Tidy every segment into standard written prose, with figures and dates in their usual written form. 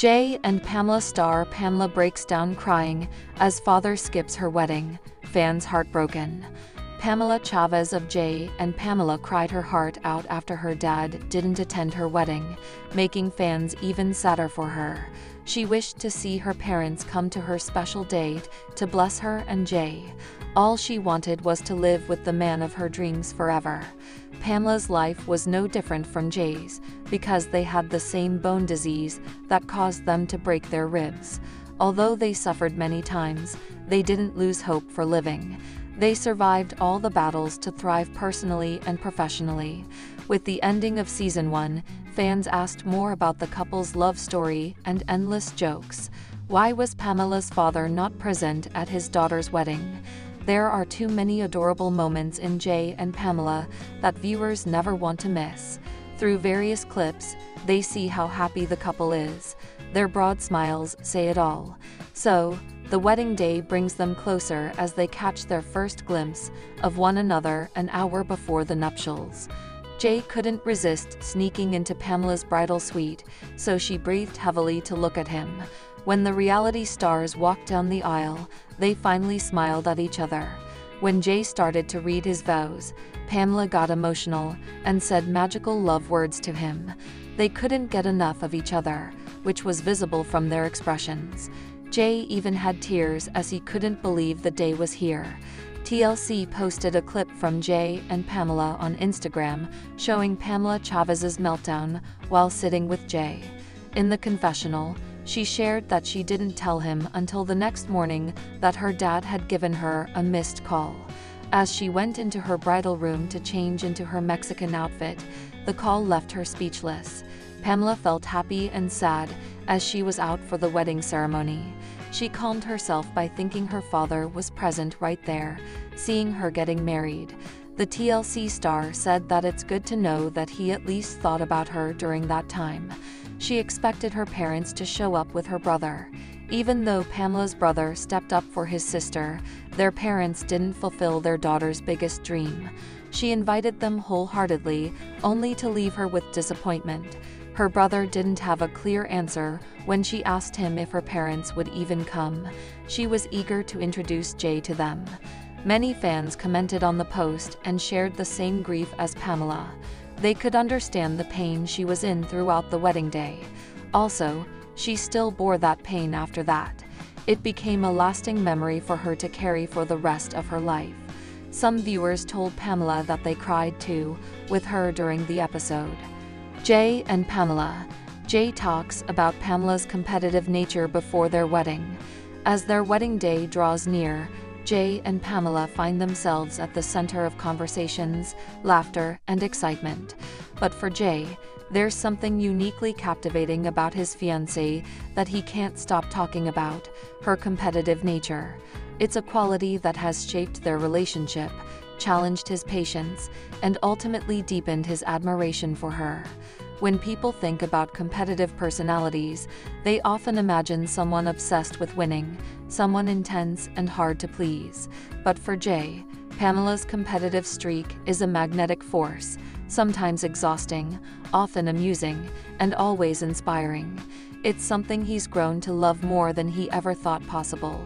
Jay and Pamela star Pamela breaks down crying as father skips her wedding, fans heartbroken. Pamela Chavez of Jay and Pamela cried her heart out after her dad didn't attend her wedding, making fans even sadder for her. She wished to see her parents come to her special date to bless her and Jay. All she wanted was to live with the man of her dreams forever. Pamela's life was no different from Jay's, because they had the same bone disease that caused them to break their ribs. Although they suffered many times, they didn't lose hope for living. They survived all the battles to thrive personally and professionally. With the ending of season 1, fans asked more about the couple's love story and endless jokes. Why was Pamela's father not present at his daughter's wedding? There are too many adorable moments in Jay and Pamela that viewers never want to miss. Through various clips, they see how happy the couple is. Their broad smiles say it all. So, the wedding day brings them closer as they catch their first glimpse of one another an hour before the nuptials. Jay couldn't resist sneaking into Pamela's bridal suite, so she breathed heavily to look at him. When the reality stars walked down the aisle, they finally smiled at each other. When Jay started to read his vows, Pamela got emotional and said magical love words to him. They couldn't get enough of each other, which was visible from their expressions. Jay even had tears as he couldn't believe the day was here. TLC posted a clip from Jay and Pamela on Instagram showing Pamela Chavez's meltdown while sitting with Jay. In the confessional, she shared that she didn't tell him until the next morning that her dad had given her a missed call. As she went into her bridal room to change into her Mexican outfit, the call left her speechless. Pamela felt happy and sad as she was out for the wedding ceremony. She calmed herself by thinking her father was present right there, seeing her getting married. The TLC star said that it's good to know that he at least thought about her during that time. She expected her parents to show up with her brother. Even though Pamela's brother stepped up for his sister, their parents didn't fulfill their daughter's biggest dream. She invited them wholeheartedly, only to leave her with disappointment. Her brother didn't have a clear answer when she asked him if her parents would even come. She was eager to introduce Jay to them. Many fans commented on the post and shared the same grief as Pamela. They could understand the pain she was in throughout the wedding day. Also, she still bore that pain after that. It became a lasting memory for her to carry for the rest of her life. Some viewers told Pamela that they cried too, with her during the episode. Jay and Pamela. Jay talks about Pamela's competitive nature before their wedding. As their wedding day draws near, Jay and Pamela find themselves at the center of conversations, laughter, and excitement. But for Jay, there's something uniquely captivating about his fiancée that he can't stop talking about: her competitive nature. It's a quality that has shaped their relationship, challenged his patience, and ultimately deepened his admiration for her. When people think about competitive personalities, they often imagine someone obsessed with winning, someone intense and hard to please. But for Jay, Pamela's competitive streak is a magnetic force, sometimes exhausting, often amusing, and always inspiring. It's something he's grown to love more than he ever thought possible.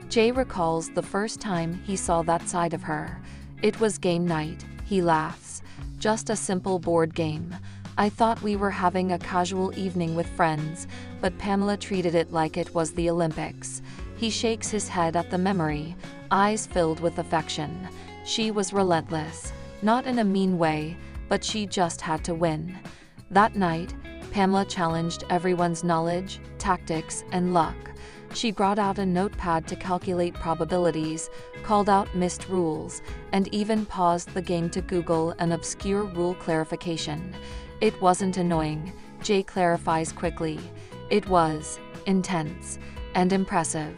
Jay recalls the first time he saw that side of her. It was game night, he laughs. Just a simple board game. I thought we were having a casual evening with friends, but Pamela treated it like it was the Olympics. He shakes his head at the memory, eyes filled with affection. She was relentless, not in a mean way, but she just had to win. That night, Pamela challenged everyone's knowledge, tactics, and luck. She brought out a notepad to calculate probabilities, called out missed rules, and even paused the game to Google an obscure rule clarification. It wasn't annoying, Jay clarifies quickly. It was intense and impressive.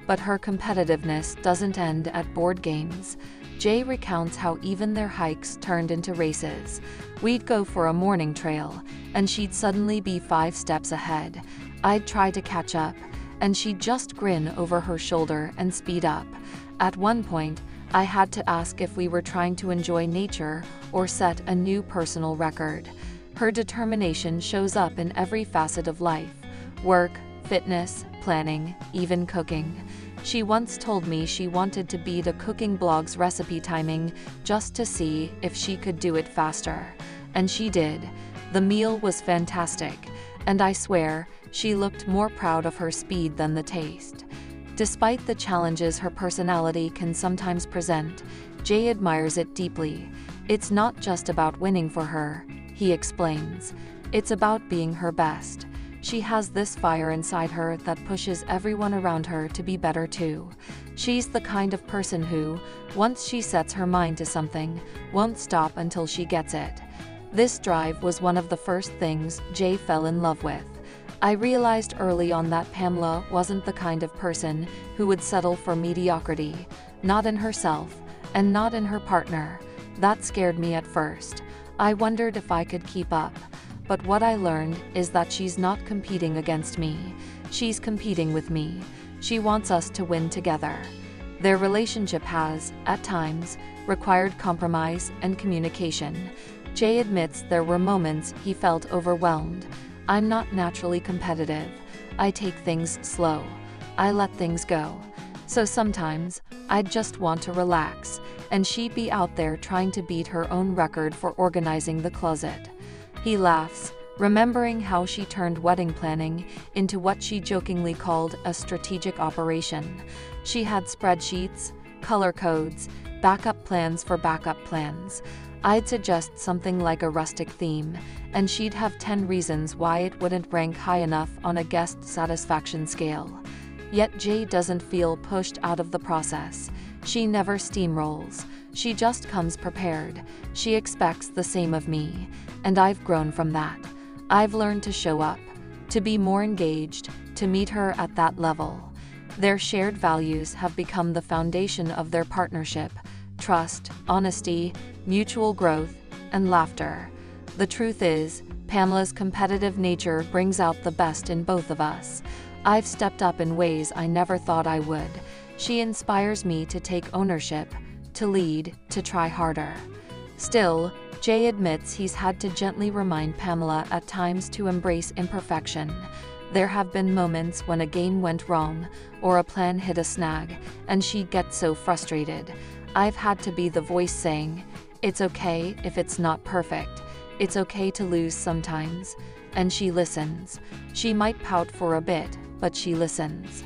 But her competitiveness doesn't end at board games. Jay recounts how even their hikes turned into races. We'd go for a morning trail, and she'd suddenly be 5 steps ahead. I'd try to catch up, and she'd just grin over her shoulder and speed up. At one point, I had to ask if we were trying to enjoy nature or set a new personal record. Her determination shows up in every facet of life, work, fitness, planning, even cooking. She once told me she wanted to beat a cooking blog's recipe timing just to see if she could do it faster. And she did. The meal was fantastic, and I swear, she looked more proud of her speed than the taste. Despite the challenges her personality can sometimes present, Jay admires it deeply. It's not just about winning for her, he explains. It's about being her best. She has this fire inside her that pushes everyone around her to be better too. She's the kind of person who, once she sets her mind to something, won't stop until she gets it. This drive was one of the first things Jay fell in love with. I realized early on that Pamela wasn't the kind of person who would settle for mediocrity, not in herself, and not in her partner. That scared me at first. I wondered if I could keep up. But what I learned is that she's not competing against me. She's competing with me. She wants us to win together. Their relationship has, at times, required compromise and communication. Jay admits there were moments he felt overwhelmed. I'm not naturally competitive. I take things slow. I let things go. So sometimes, I'd just want to relax, and she'd be out there trying to beat her own record for organizing the closet. He laughs, remembering how she turned wedding planning into what she jokingly called a strategic operation. She had spreadsheets, color codes, backup plans for backup plans. I'd suggest something like a rustic theme, and she'd have 10 reasons why it wouldn't rank high enough on a guest satisfaction scale. Yet Jay doesn't feel pushed out of the process. She never steamrolls. She just comes prepared. She expects the same of me, and I've grown from that. I've learned to show up, to be more engaged, to meet her at that level. Their shared values have become the foundation of their partnership: trust, honesty, mutual growth, and laughter. The truth is, Pamela's competitive nature brings out the best in both of us. I've stepped up in ways I never thought I would. She inspires me to take ownership, to lead, to try harder. Still, Jay admits he's had to gently remind Pamela at times to embrace imperfection. There have been moments when a game went wrong, or a plan hit a snag, and she'd get so frustrated. I've had to be the voice saying, "It's okay if it's not perfect. It's okay to lose sometimes." And she listens. She might pout for a bit, but she listens.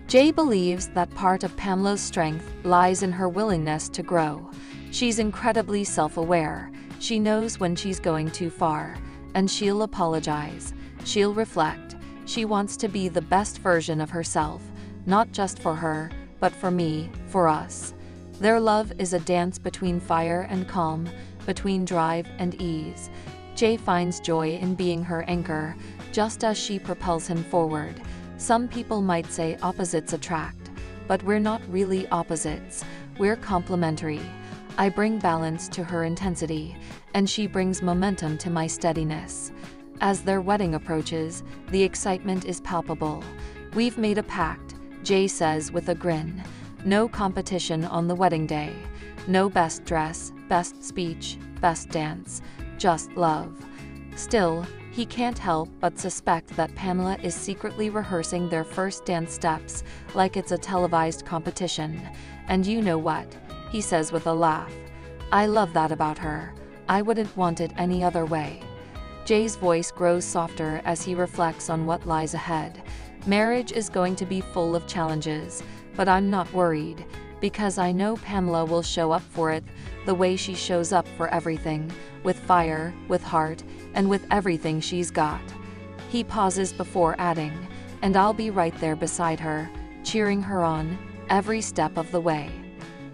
Jay believes that part of Pamela's strength lies in her willingness to grow. She's incredibly self-aware. She knows when she's going too far, and she'll apologize. She'll reflect. She wants to be the best version of herself, not just for her, but for me, for us. Their love is a dance between fire and calm, between drive and ease. Jay finds joy in being her anchor, just as she propels him forward. Some people might say opposites attract, but we're not really opposites. We're complementary. I bring balance to her intensity, and she brings momentum to my steadiness. As their wedding approaches, the excitement is palpable. We've made a pact, Jay says with a grin. No competition on the wedding day. No best dress, best speech, best dance. Just love. Still, he can't help but suspect that Pamela is secretly rehearsing their first dance steps, like it's a televised competition. And you know what? He says with a laugh. I love that about her. I wouldn't want it any other way. Jay's voice grows softer as he reflects on what lies ahead. Marriage is going to be full of challenges, but I'm not worried, because I know Pamela will show up for it the way she shows up for everything, with fire, with heart, and with everything she's got. He pauses before adding, and I'll be right there beside her, cheering her on, every step of the way.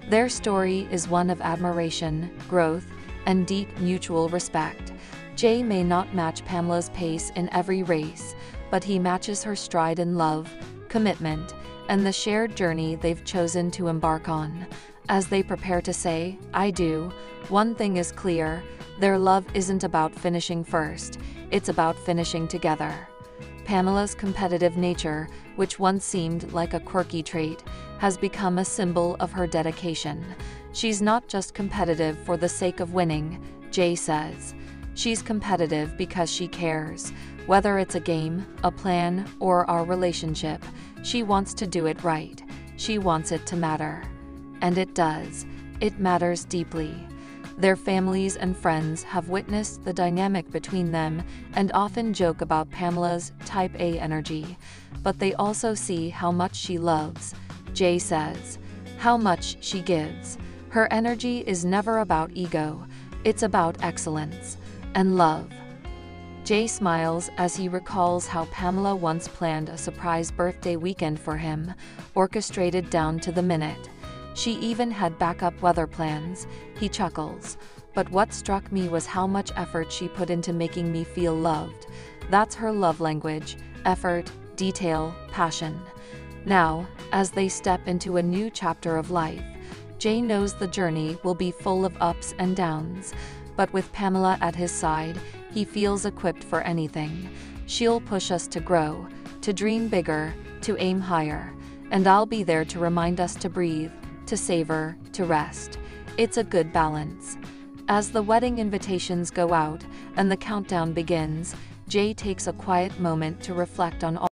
Their story is one of admiration, growth, and deep mutual respect. Jay may not match Pamela's pace in every race, but he matches her stride in love, commitment, and the shared journey they've chosen to embark on. As they prepare to say, I do, one thing is clear: their love isn't about finishing first, it's about finishing together. Pamela's competitive nature, which once seemed like a quirky trait, has become a symbol of her dedication. She's not just competitive for the sake of winning, Jay says. She's competitive because she cares. Whether it's a game, a plan, or our relationship, she wants to do it right. She wants it to matter. And it does. It matters deeply. Their families and friends have witnessed the dynamic between them and often joke about Pamela's type A energy, but they also see how much she loves. Jay says, how much she gives. Her energy is never about ego, it's about excellence and love. Jay smiles as he recalls how Pamela once planned a surprise birthday weekend for him, orchestrated down to the minute. She even had backup weather plans. He chuckles. But what struck me was how much effort she put into making me feel loved. That's her love language: effort, detail, passion. Now, as they step into a new chapter of life, Jay knows the journey will be full of ups and downs. But with Pamela at his side, he feels equipped for anything. She'll push us to grow, to dream bigger, to aim higher. And I'll be there to remind us to breathe, to savor, to rest. It's a good balance. As the wedding invitations go out and the countdown begins, Jay takes a quiet moment to reflect on all